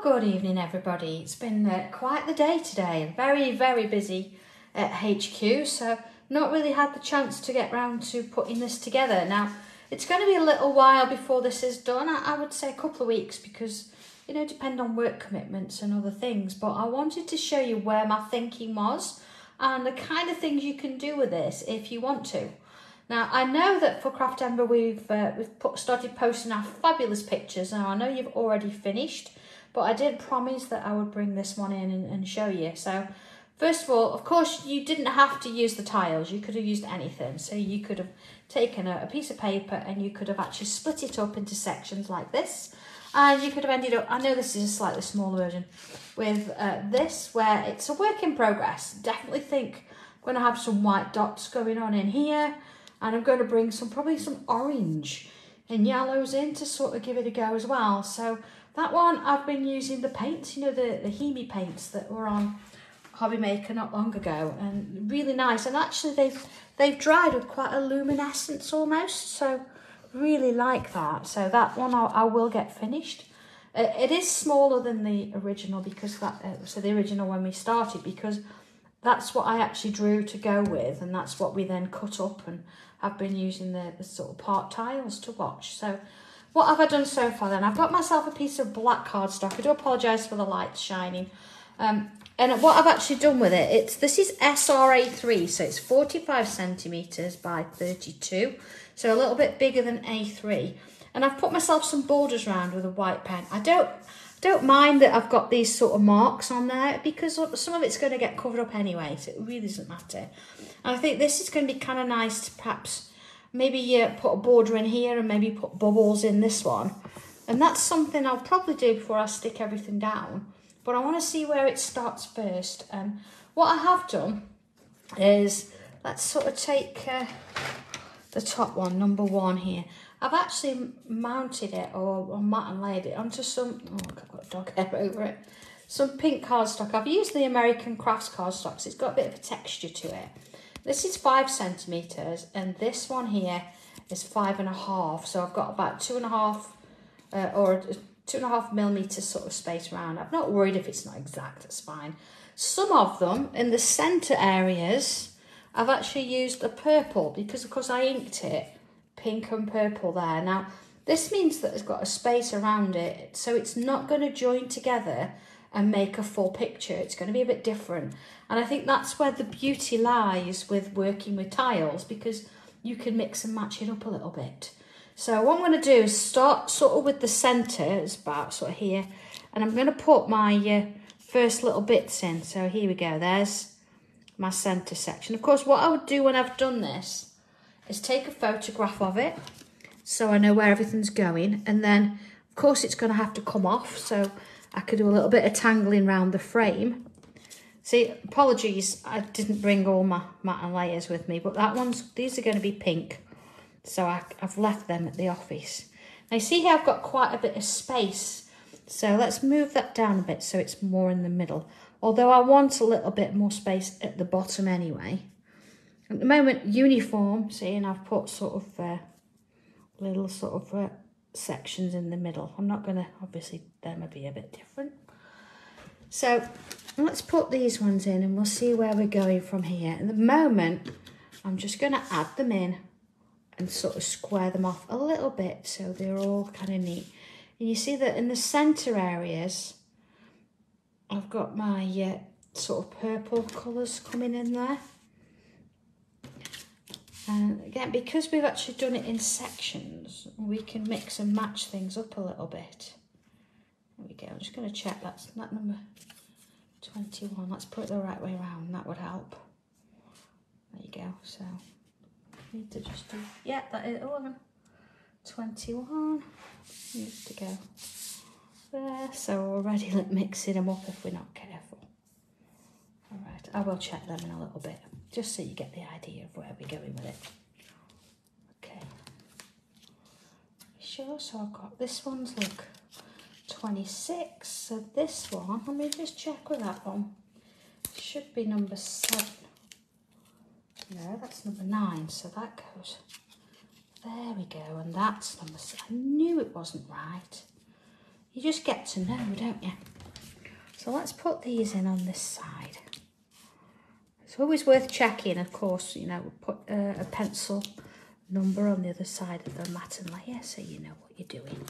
Good evening everybody. It's been quite the day today. Very, very busy at HQ, so not really had the chance to get round to putting this together. Now, it's going to be a little while before this is done. I would say a couple of weeks because, you know, depend on work commitments and other things. But I wanted to show you where my thinking was and the kind of things you can do with this if you want to. Now, I know that for Craftember we've started posting our fabulous pictures. Now, I know you've already finished, but I did promise that I would bring this one in and show you. So, first of all, of course, you didn't have to use the tiles. You could have used anything. So you could have taken a piece of paper and you could have actually split it up into sections like this. And you could have ended up, I know this is a slightly smaller version, with this, where it's a work in progress. Definitely think I'm going to have some white dots going on in here. And I'm going to bring probably some orange and yellows in to sort of give it a go as well. So that one, I've been using the paints, you know, the Hemi paints that were on Hobby Maker not long ago, and really nice. And actually they've dried with quite a luminescence almost, so really like that. So that one I will get finished. It is smaller than the original because so the original when we started, because that's what I actually drew to go with, and that's what we then cut up and have been using the sort of part tiles to watch. So what have I done so far then? I've got myself a piece of black cardstock. I do apologise for the light shining. And what I've actually done with it, this is SRA3, so it's 45 centimetres by 32, so a little bit bigger than A3. And I've put myself some borders around with a white pen. I don't mind that I've got these sort of marks on there because some of it's going to get covered up anyway, so it really doesn't matter. And I think this is going to be kind of nice to perhaps maybe put a border in here and maybe put bubbles in this one. And that's something I'll probably do before I stick everything down. But I want to see where it starts first. And what I have done is, let's sort of take the top one, number 1 here. I've actually mounted it or mat and laid it onto some, I've got dog hair over it, some pink cardstock. I've used the American Crafts cardstock, so it's got a bit of a texture to it. This is 5 centimetres and this one here is 5.5. So I've got about 2.5 or 2.5 millimetre sort of space around. I'm not worried if it's not exact, it's fine. Some of them in the centre areas, I've actually used the purple because of course I inked it pink and purple there. Now, this means that it's got a space around it, so it's not going to join together and make a full picture. It's going to be a bit different. And I think that's where the beauty lies with working with tiles, because you can mix and match it up a little bit. So what I'm going to do is start sort of with the centre, it's about sort of here, and I'm going to put my first little bits in. So here we go, there's my centre section. Of course, what I would do when I've done this is take a photograph of it so I know where everything's going, and then of course it's going to have to come off, so I could do a little bit of tangling around the frame. See, apologies, I didn't bring all my mat and layers with me, but these are going to be pink, so I've left them at the office. Now you see here I've got quite a bit of space, so let's move that down a bit so it's more in the middle, although I want a little bit more space at the bottom anyway. At the moment, uniform, see, and I've put sort of little sort of sections in the middle. I'm not going to, obviously, them will be a bit different. So let's put these ones in and we'll see where we're going from here. At the moment, I'm just going to add them in and sort of square them off a little bit so they're all kind of neat. And you see that in the centre areas, I've got my sort of purple colours coming in there. And again, because we've actually done it in sections, we can mix and match things up a little bit. There we go. I'm just going to check that's not number 21. Let's put it the right way around. That would help. There you go. So, need to just do, yeah, that is 21. Needs to go there. So we're already mixing them up if we're not careful. All right, I will check them in a little bit, just so you get the idea of where we're going with it. Okay. Sure, so I've got this one's, look, 26. So this one, let me just check with that one. Should be number 7. No, that's number 9, so that goes. There we go, and that's number 7. I knew it wasn't right. You just get to know, don't you? So let's put these in on this side. It's always worth checking, of course, you know, put a pencil number on the other side of the matting layer so you know what you're doing.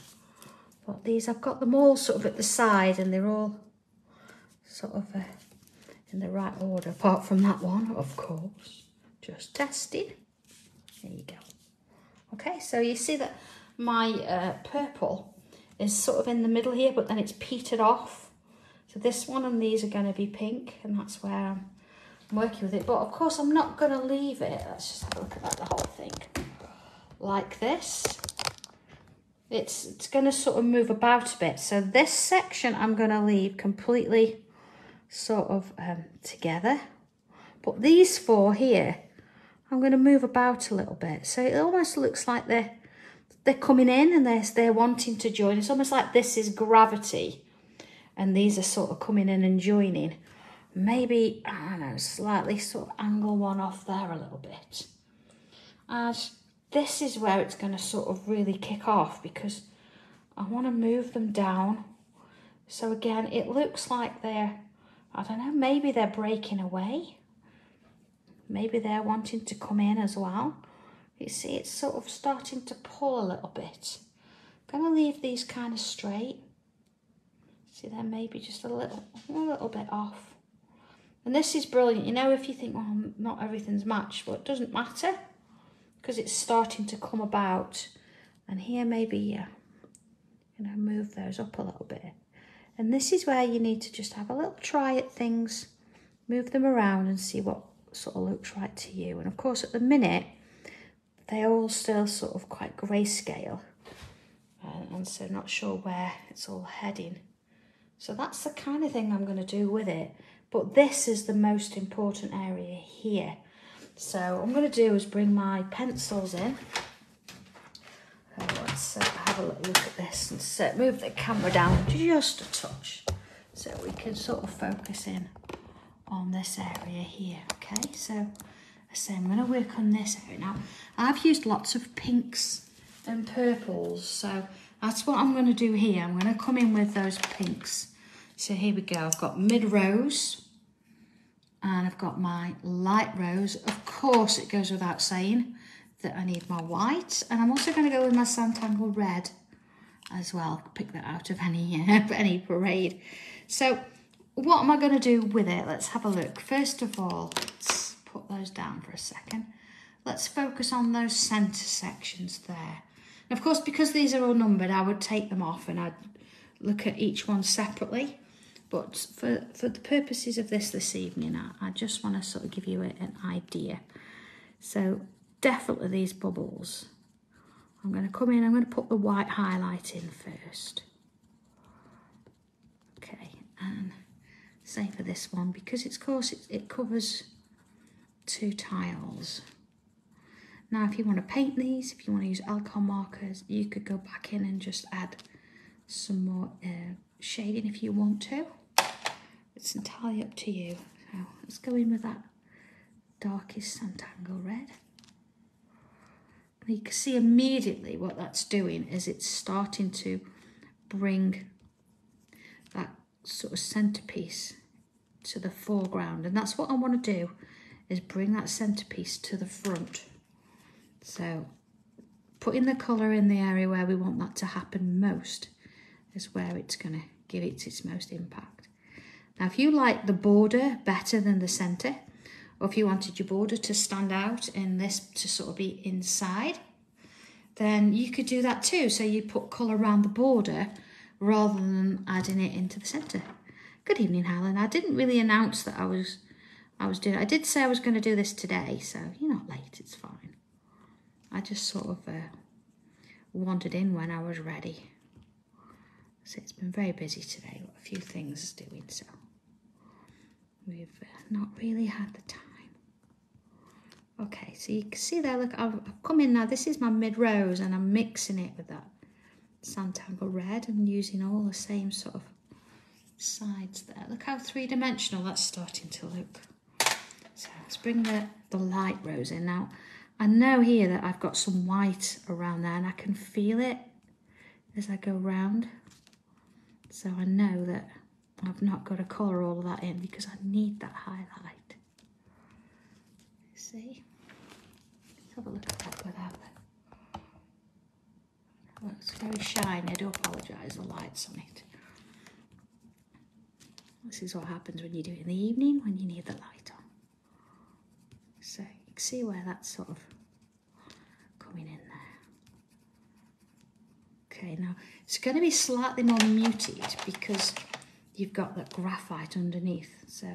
But these, I've got them all sort of at the side and they're all sort of in the right order, apart from that one, of course. Just testing. There you go. Okay, so you see that my purple is sort of in the middle here, but then it's petered off. So this one and these are going to be pink, and that's where I'm working with it. But of course, I'm not going to leave it. Let's just have a look at that, the whole thing. Like this. It's going to sort of move about a bit. So this section I'm going to leave completely sort of together. But these four here, I'm going to move about a little bit. So it almost looks like they're coming in and they're wanting to join. It's almost like this is gravity and these are sort of coming in and joining. Maybe, I don't know, slightly sort of angle one off there a little bit. And this is where it's going to sort of really kick off because I want to move them down. So again, it looks like they're, I don't know, maybe they're breaking away. Maybe they're wanting to come in as well. You see, it's sort of starting to pull a little bit. I'm going to leave these kind of straight. See, they're maybe just a little bit off. And this is brilliant. You know, if you think, well, not everything's matched, well, it doesn't matter because it's starting to come about. And here maybe, you know, move those up a little bit. And this is where you need to just have a little try at things, move them around and see what sort of looks right to you. And of course, at the minute, they're all still sort of quite grayscale. And so not sure where it's all heading. So that's the kind of thing I'm going to do with it. But this is the most important area here. So what I'm going to do is bring my pencils in. Let's have a little look at this and move the camera down just a touch so we can sort of focus in on this area here. Okay, so as I say, I'm going to work on this area. Now, I've used lots of pinks and purples, so that's what I'm going to do here. I'm going to come in with those pinks. So here we go. I've got mid-rose and I've got my light rose. Of course, it goes without saying that I need my white, and I'm also going to go with my Santangle red as well. Pick that out of any parade. So what am I going to do with it? Let's have a look. First of all, let's put those down for a second. Let's focus on those centre sections there. And of course, because these are all numbered, I would take them off and I'd look at each one separately. But for the purposes of this evening, I just want to sort of give you an idea. So definitely these bubbles. I'm going to come in, I'm going to put the white highlight in first. Okay, and same for this one, because of course it covers 2 tiles. Now if you want to paint these, if you want to use alcohol markers, you could go back in and just add some more shading if you want to. It's entirely up to you. So let's go in with that darkest Santangle red. You can see immediately what that's doing is it's starting to bring that sort of centerpiece to the foreground, and that's what I want to do, is bring that centerpiece to the front. So putting the colour in the area where we want that to happen most is where it's going to give it its most impact. Now if you like the border better than the centre, or if you wanted your border to stand out and this to sort of be inside, then you could do that too. So you put colour around the border rather than adding it into the centre. Good evening, Helen. I didn't really announce that I was doing. I did say I was going to do this today, so you're not late. It's fine. I just sort of wandered in when I was ready. So it's been very busy today. Got a few things doing, so we've not really had the time. Okay, so you can see there, look, I've come in now. This is my mid-rose and I'm mixing it with that Santangle red and using all the same sort of sides there. Look how three-dimensional that's starting to look. So let's bring the light rose in. Now, I know here that I've got some white around there and I can feel it as I go round. So I know that I've not got to colour all of that in because I need that highlight. See? Let's have a look at that without it. Well, it's very shiny. I do apologise, the light's on it. This is what happens when you do it in the evening, when you need the light on. So you can see where that's sort of coming in there. Okay, now it's going to be slightly more muted because you've got that graphite underneath. So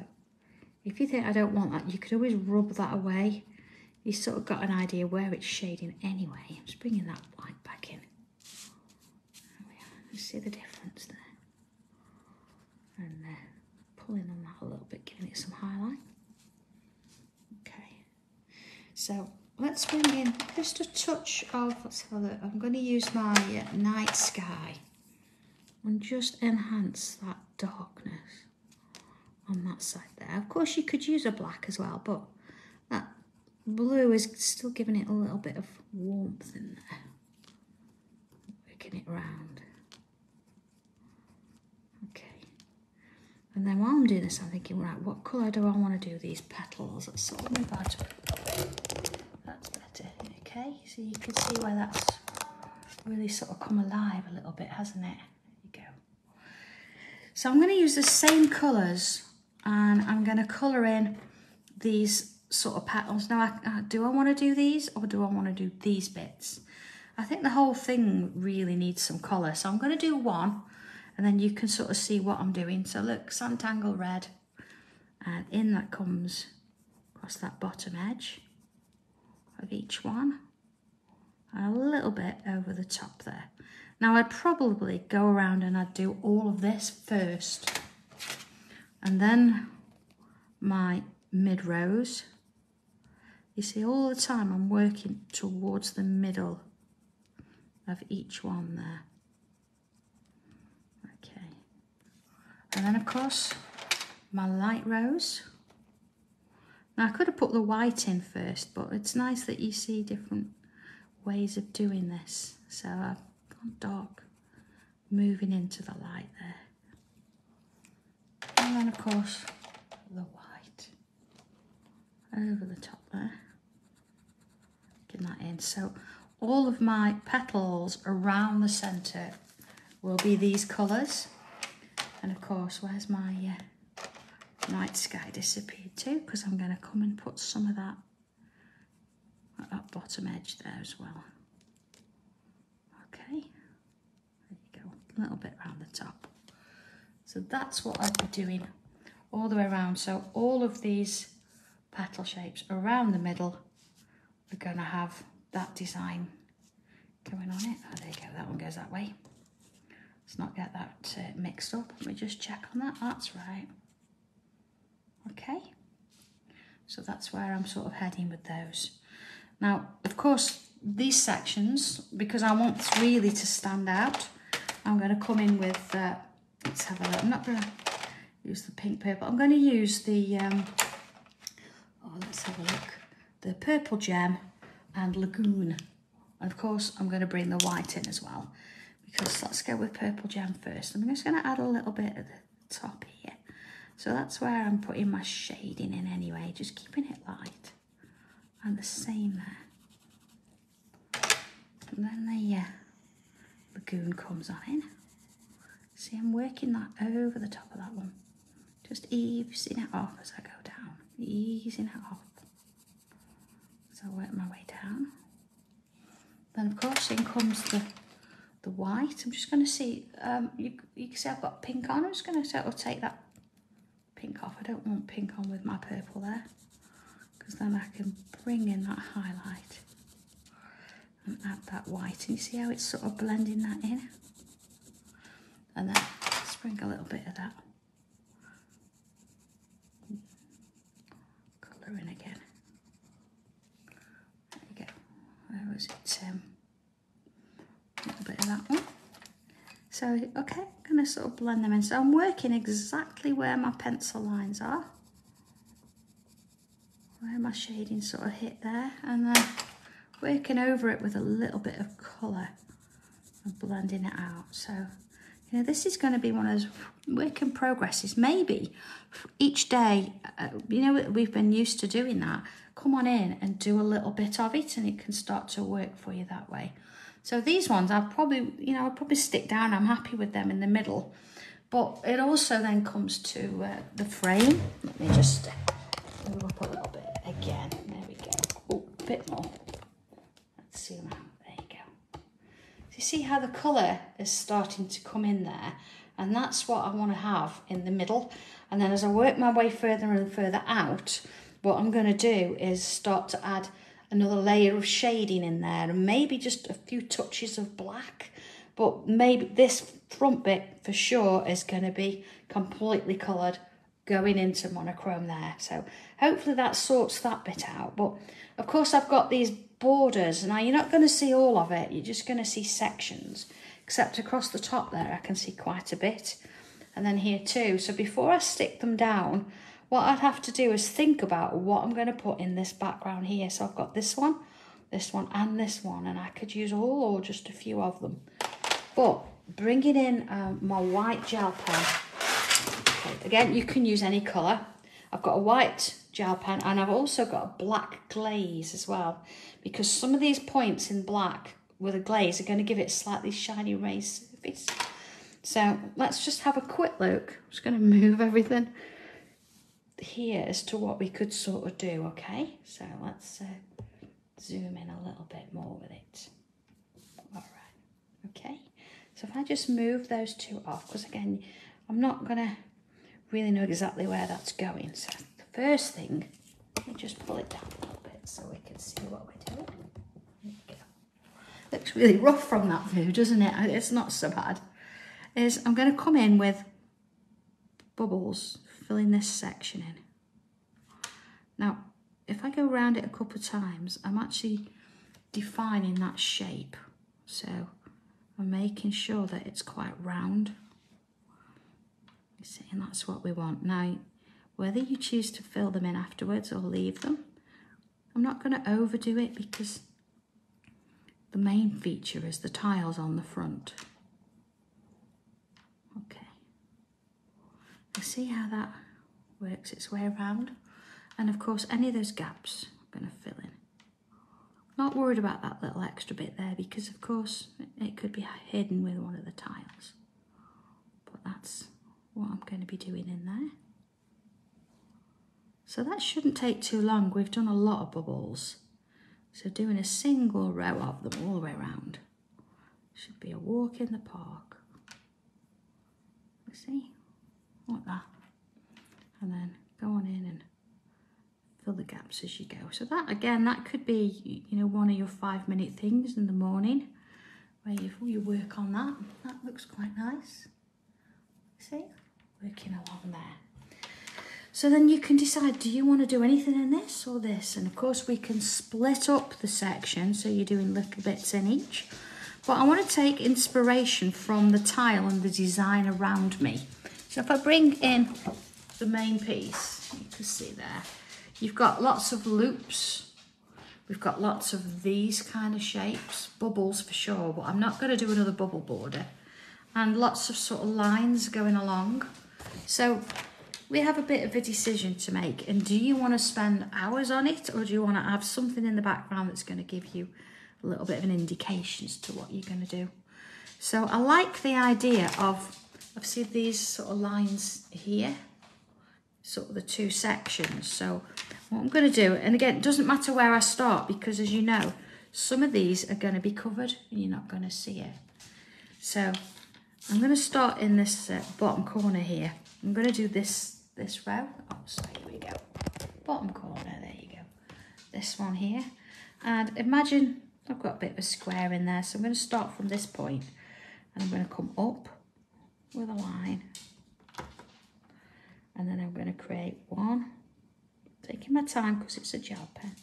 if you think I don't want that, you could always rub that away. You've sort of got an idea where it's shading anyway. I'm just bringing that white back in. There we are. You see the difference there? And pulling on that a little bit, giving it some highlight. Okay, so let's bring in just a touch of, let's have a look. I'm going to use my night sky and just enhance that darkness on that side there. Of course you could use a black as well, but that blue is still giving it a little bit of warmth in there. Working it round. Okay. And then while I'm doing this, I'm thinking, right, what colour do I want to do these petals? Let's sort of move out. That's better. Okay, so you can see where that's really sort of come alive a little bit, hasn't it? There you go. So I'm going to use the same colours and I'm going to colour in these sort of petals. Now, do I want to do these or do I want to do these bits? I think the whole thing really needs some colour. So I'm going to do one and then you can sort of see what I'm doing. So look, Santangle red, and in that comes across that bottom edge of each one and a little bit over the top there. Now I'd probably go around and I'd do all of this first and then my mid rows. You see, all the time I'm working towards the middle of each one there. Okay. And then of course, my light rows. Now I could have put the white in first, but it's nice that you see different ways of doing this. So I've gone dark, moving into the light there. And then of course, the white over the top there. Getting that in. So all of my petals around the centre will be these colours. And of course, where's my night sky disappeared to? Because I'm going to come and put some of that at that bottom edge there as well. Okay, there you go, a little bit around the top. So that's what I'd be doing all the way around. So all of these petal shapes around the middle are going to have that design going on it. Oh, there you go, that one goes that way. Let's not get that mixed up. Let me just check on that. That's right. Okay, so that's where I'm sort of heading with those. Now, of course, these sections, because I want really to stand out, I'm going to come in with, let's have a look. I'm not going to use the pink purple. I'm going to use the, let's have a look, the purple gem and lagoon. And of course, I'm going to bring the white in as well, because let's go with purple gem first. I'm just going to add a little bit at the top here. So that's where I'm putting my shading in anyway, just keeping it light. And the same there. And then the lagoon comes on in. See, I'm working that over the top of that one. Just easing it off as I go down. Easing it off. So I work my way down. Then of course in comes the white. I'm just going to see, you can see I've got pink on. I'm just going to sort of take that pink off. I don't want pink on with my purple there, because then I can bring in that highlight and add that white. And you see how it's sort of blending that in? And then sprinkle a little bit of that colour in again. There you go. Where was it? A little bit of that one. So, okay, I'm going to sort of blend them in. So I'm working exactly where my pencil lines are, where my shading sort of hit there, and then working over it with a little bit of colour and blending it out. So You know, this is going to be one of those work in progresses. Maybe each day, you know, we've been used to doing that. Come on in and do a little bit of it, and it can start to work for you that way. So these ones, I'll probably stick down. I'm happy with them in the middle. But it also then comes to the frame. Let me just move up a little bit again. There we go. Oh, a bit more. Let's zoom out. There you go. So you see how the colour is starting to come in there? And that's what I want to have in the middle. And then as I work my way further and further out, what I'm going to do is start to add another layer of shading in there, and maybe just a few touches of black. But maybe this front bit for sure is going to be completely coloured going into monochrome there. So hopefully that sorts that bit out. But of course I've got these borders. Now you're not going to see all of it. You're just going to see sections. Except across the top there I can see quite a bit. And then here too. So before I stick them down, what I'd have to do is think about what I'm going to put in this background here. So I've got this one and this one. And I could use all or just a few of them. But bringing in my white gel pen, okay, again, you can use any colour. I've got a white gel pen and I've also got a black glaze as well, because some of these points in black with a glaze are going to give it a slightly shiny raised surface. So let's just have a quick look. I'm just going to move everything here as to what we could sort of do, okay? So let's zoom in a little bit more with it. All right, okay. So if I just move those two off, because again, I'm not going to really know exactly where that's going. So the first thing, let me just pull it down a little bit so we can see what we're doing. There we go. Looks really rough from that view, doesn't it? It's not so bad. I'm going to come in with bubbles, filling this section in. Now, if I go around it a couple of times, I'm actually defining that shape. So I'm making sure that it's quite round. You see, and that's what we want. Now, whether you choose to fill them in afterwards or leave them, I'm not going to overdo it because the main feature is the tiles on the front. Okay. You see how that works its way around? And of course, any of those gaps I'm going to fill in. Not worried about that little extra bit there because of course it could be hidden with one of the tiles. But that's what I'm going to be doing in there. So that shouldn't take too long. We've done a lot of bubbles. So doing a single row of them all the way around should be a walk in the park. You see? Like that. And then go on in and fill the gaps as you go. So that, again, that could be, you know, one of your 5-minute things in the morning where you work on that. That looks quite nice. See? Working along there. So then you can decide, do you want to do anything in this or this? And of course we can split up the section so you're doing little bits in each. But I want to take inspiration from the tile and the design around me. So if I bring in the main piece, you can see there, you've got lots of loops. We've got lots of these kind of shapes, bubbles for sure, but I'm not going to do another bubble border. And lots of sort of lines going along. So we have a bit of a decision to make. And do you want to spend hours on it, or do you want to have something in the background that's going to give you a little bit of an indication as to what you're going to do? So I like the idea of, see these sort of lines here, sort of the two sections. So what I'm going to do, and again, it doesn't matter where I start because as you know, some of these are going to be covered and you're not going to see it. So I'm going to start in this bottom corner here. I'm going to do this row. Oh, so here we go. Bottom corner, there you go. This one here. And imagine I've got a bit of a square in there. So I'm going to start from this point and I'm going to come up with a line. And then I'm going to create one, taking my time because it's a gel pen,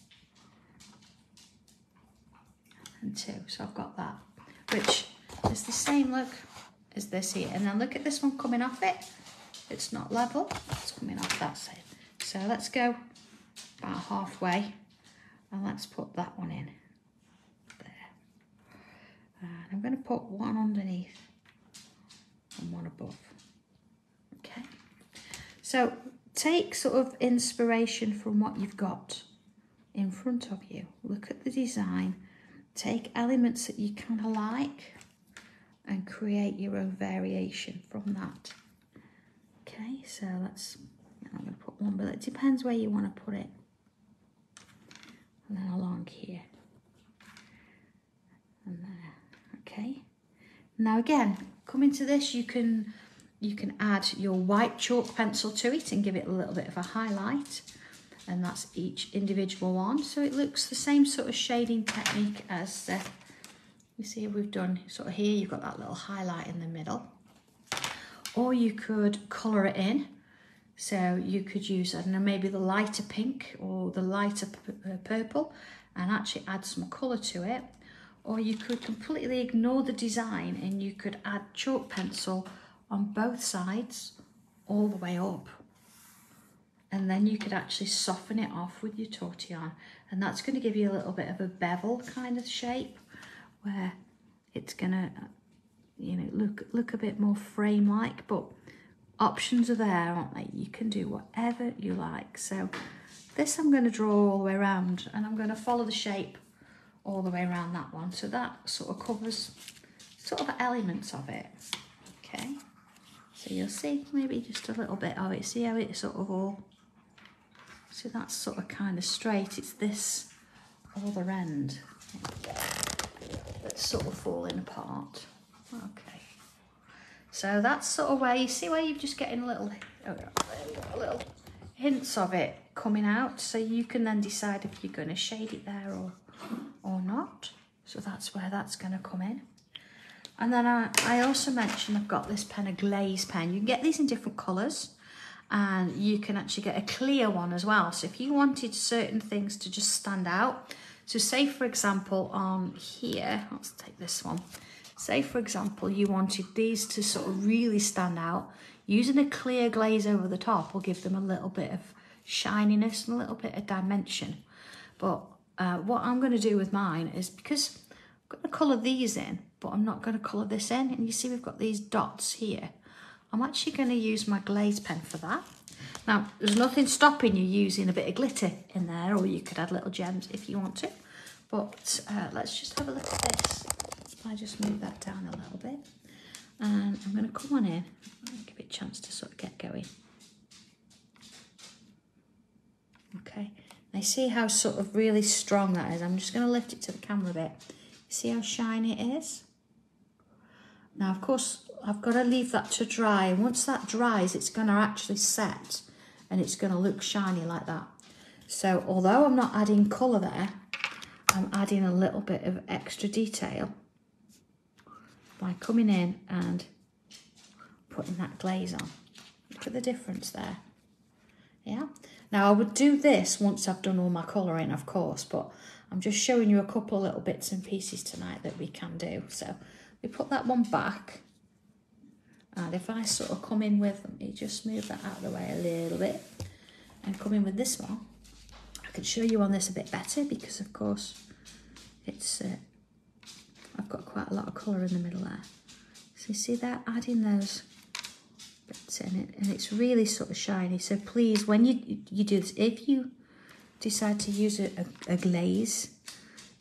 and two. So I've got that, which is the same look as this here. And then look at this one coming off it. It's not level, it's coming off that side. So let's go about halfway and let's put that one in there. And I'm going to put one underneath and one above. Okay, so take sort of inspiration from what you've got in front of you. Look at the design, take elements that you kind of like and create your own variation from that. Okay, so let's, I'm going to put one, but it depends where you want to put it. And then along here. And there, okay. Now again, coming to this, you can add your white chalk pencil to it and give it a little bit of a highlight. And that's each individual one. So it looks the same sort of shading technique as you see we've done sort of here. You've got that little highlight in the middle. Or you could colour it in. So you could use, I don't know, maybe the lighter pink or the lighter purple and actually add some colour to it. Or you could completely ignore the design and you could add chalk pencil on both sides all the way up. And then you could actually soften it off with your tortillon. And that's going to give you a little bit of a bevel kind of shape where it's going to, you know, look a bit more frame-like, but options are there, aren't they? You can do whatever you like. So this I'm going to draw all the way around and I'm going to follow the shape all the way around that one. So that sort of covers sort of elements of it. Okay. So you'll see maybe just a little bit of it. See how it sort of all, so that's sort of kind of straight. It's this other end that's sort of falling apart. Okay. So that's sort of where you see where you're just getting little hints of it coming out. So you can then decide if you're going to shade it there or not. So that's where that's going to come in. And then I also mentioned I've got this pen, a glaze pen. You can get these in different colours and you can actually get a clear one as well. So if you wanted certain things to just stand out, so say for example on here, let's take this one. Say for example you wanted these to sort of really stand out, using a clear glaze over the top will give them a little bit of shininess and a little bit of dimension. But what I'm going to do with mine is, because I'm going to colour these in, but I'm not going to colour this in, and you see we've got these dots here, I'm actually going to use my glaze pen for that. Now there's nothing stopping you using a bit of glitter in there, or you could add little gems if you want to, but let's just have a look at this. If I just move that down a little bit, and I'm going to come on in and give it a chance to sort of get going. Okay, now see how sort of really strong that is. I'm just going to lift it to the camera a bit. See how shiny it is? Now, of course, I've got to leave that to dry. And once that dries, it's going to actually set and it's going to look shiny like that. So although I'm not adding colour there, I'm adding a little bit of extra detail by coming in and putting that glaze on. Look at the difference there. Yeah. Now I would do this once I've done all my colouring, of course, but I'm just showing you a couple of little bits and pieces tonight that we can do. So we put that one back, and if I sort of come in with, let me just move that out of the way a little bit and come in with this one, I can show you on this a bit better because of course it's I've got quite a lot of colour in the middle there. So you see that, adding those bits in it, and it's really sort of shiny. So please, when you do this, if you decide to use a glaze,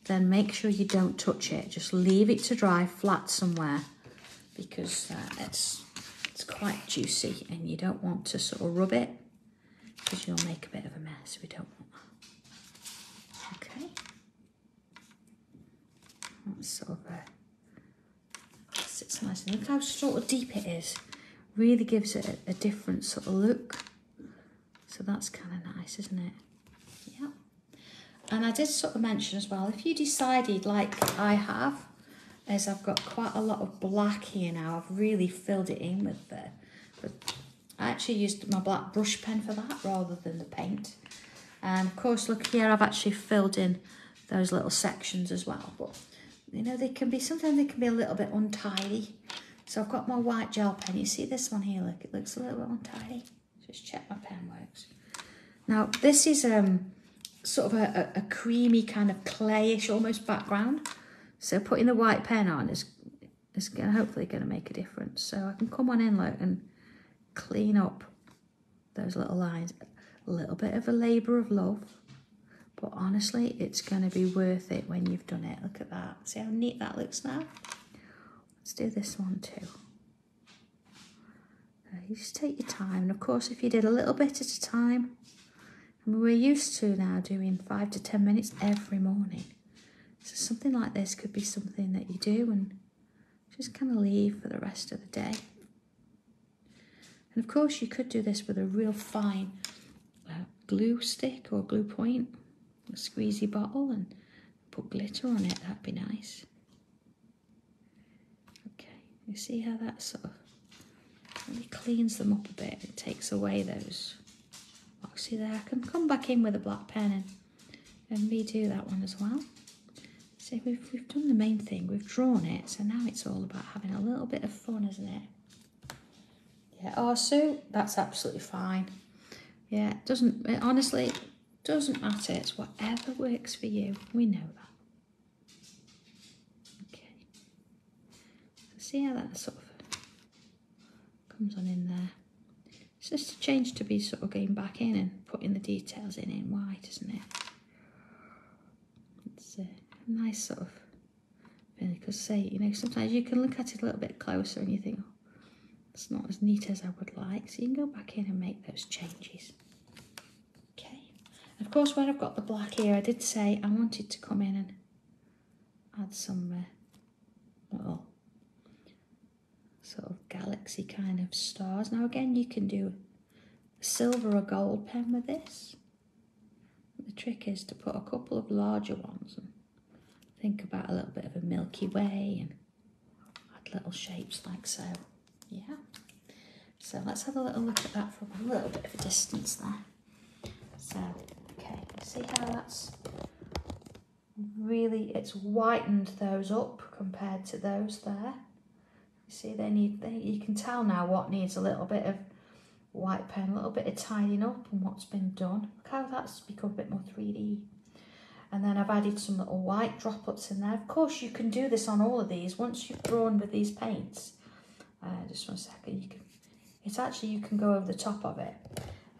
then make sure you don't touch it. Just leave it to dry flat somewhere, because it's quite juicy and you don't want to sort of rub it because you'll make a bit of a mess. We don't want that. Okay. That's sort of sits nice. And look how sort of deep it is. Really gives it a different sort of look. So that's kind of nice, isn't it? Yeah. And I did sort of mention as well, if you decided, like I have, as I've got quite a lot of black here now, I've really filled it in with but I actually used my black brush pen for that rather than the paint. And of course, look here, I've actually filled in those little sections as well. But you know, sometimes they can be a little bit untidy. So I've got my white gel pen. You see this one here, look, it looks a little bit untidy. Just check my pen works. Now this is sort of a creamy kind of clayish almost background. So putting the white pen on has is hopefully going to make a difference. So I can come on in, look, and clean up those little lines. A little bit of a labour of love, but honestly, it's going to be worth it when you've done it. Look at that. See how neat that looks now? Let's do this one too. You just take your time, and of course, if you did a little bit at a time, I mean, we're used to now doing 5 to 10 minutes every morning. So something like this could be something that you do and just kind of leave for the rest of the day. And of course, you could do this with a real fine glue stick or glue point, a squeezy bottle, and put glitter on it. That'd be nice. Okay, you see how that sort of really cleans them up a bit. It takes away those. Oh, see there, I can come back in with a black pen and redo that one as well. See, we've done the main thing. We've drawn it, so now it's all about having a little bit of fun, isn't it? Yeah. Oh, Sue, that's absolutely fine. Yeah, it honestly doesn't matter. It's whatever works for you. We know that. Okay. So see how that sort of comes on in there. It's just a change to be sort of going back in and putting the details in white, isn't it? It's a nice sort of feeling, because say, you know, sometimes you can look at it a little bit closer and you think, oh, it's not as neat as I would like. So you can go back in and make those changes. Okay. And of course, when I've got the black here, I did say I wanted to come in and add some little sort of galaxy kind of stars. Now again, you can do a silver or gold pen with this. The trick is to put a couple of larger ones and think about a little bit of a Milky Way and add little shapes like so. Yeah. So let's have a little look at that from a little bit of a distance there. So, okay, see how that's really, it's whitened those up compared to those there. You see, you can tell now what needs a little bit of white pen, a little bit of tidying up and what's been done. Look how that's become a bit more 3D. And then I've added some little white droplets in there. Of course, you can do this on all of these. Once you've drawn with these paints, just 1 second, you can go over the top of it.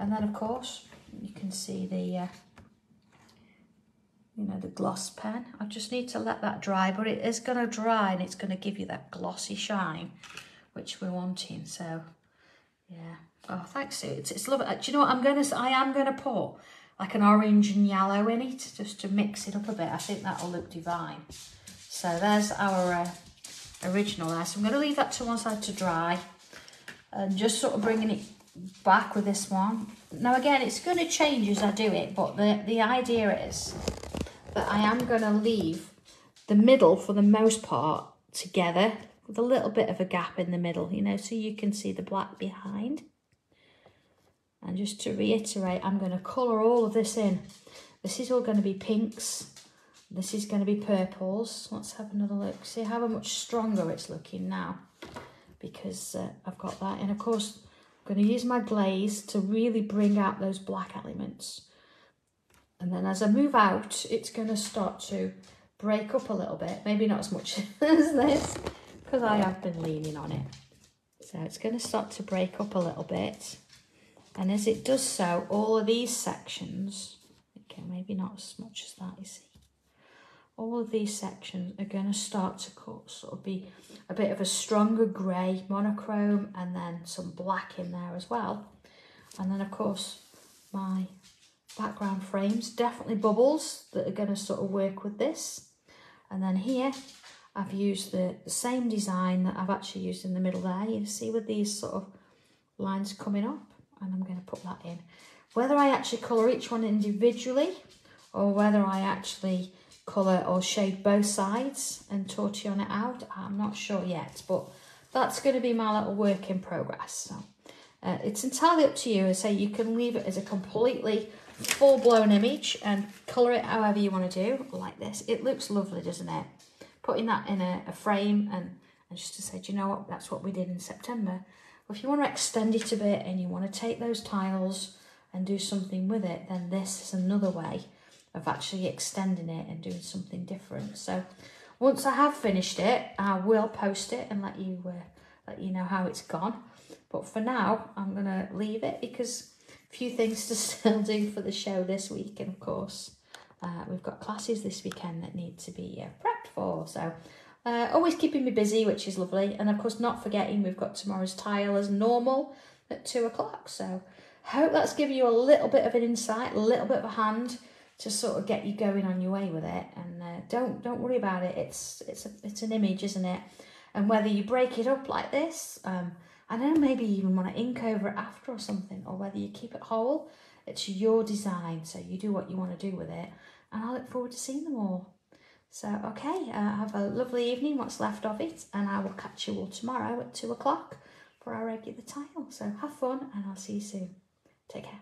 And then of course, you can see the, the gloss pen. I just need to let that dry, but it is going to dry and it's going to give you that glossy shine, which we're wanting. So, yeah. Oh, thanks, Sue. It's lovely. Do you know what I am going to put like an orange and yellow in it just to mix it up a bit. I think that'll look divine. So there's our original there. So I'm going to leave that to one side to dry and just sort of bringing it back with this one. Now again, it's going to change as I do it, but the idea is that I am going to leave the middle for the most part together with a little bit of a gap in the middle, so you can see the black behind. And just to reiterate, I'm going to colour all of this in. This is all going to be pinks. This is going to be purples. Let's have another look. See how much stronger it's looking now, because I've got that. And of course, I'm going to use my glaze to really bring out those black elements. And then as I move out, it's going to start to break up a little bit. Maybe not as much as this, because I have been leaning on it. So it's going to start to break up a little bit. And as it does so, all of these sections, okay, maybe not as much as that, you see. All of these sections are going to start to sort of be a bit of a stronger grey monochrome, and then some black in there as well. And then, of course, my background frames, definitely bubbles that are going to sort of work with this. And then here, I've used the same design that I've actually used in the middle there. You see with these sort of lines coming up. And I'm going to put that in. Whether I actually colour each one individually or whether I actually colour or shade both sides and tortillon it out, I'm not sure yet. But that's going to be my little work in progress. So it's entirely up to you. I say you can leave it as a completely full-blown image and colour it however you want to do, like this. It looks lovely, doesn't it? Putting that in a frame and just to say, do you know what, that's what we did in September. Well, if you want to extend it a bit and you want to take those tiles and do something with it, then this is another way of actually extending it and doing something different. So Once I have finished it, I will post it and let you know how it's gone. But for now, I'm going to leave it because a few things to still do for the show this week. And of course, we've got classes this weekend that need to be prepped for. So always keeping me busy, which is lovely. And of course, not forgetting we've got tomorrow's tile as normal at 2 o'clock. So I hope that's given you a little bit of an insight, a little bit of a hand to sort of get you going on your way with it. And don't worry about it. It's an image, isn't it? And whether you break it up like this, I don't know, maybe you even want to ink over it after or something, or whether you keep it whole, it's your design, so you do what you want to do with it. And I look forward to seeing them all. So, okay, have a lovely evening, what's left of it, and I will catch you all tomorrow at 2 o'clock for our regular tile. So have fun, and I'll see you soon. Take care.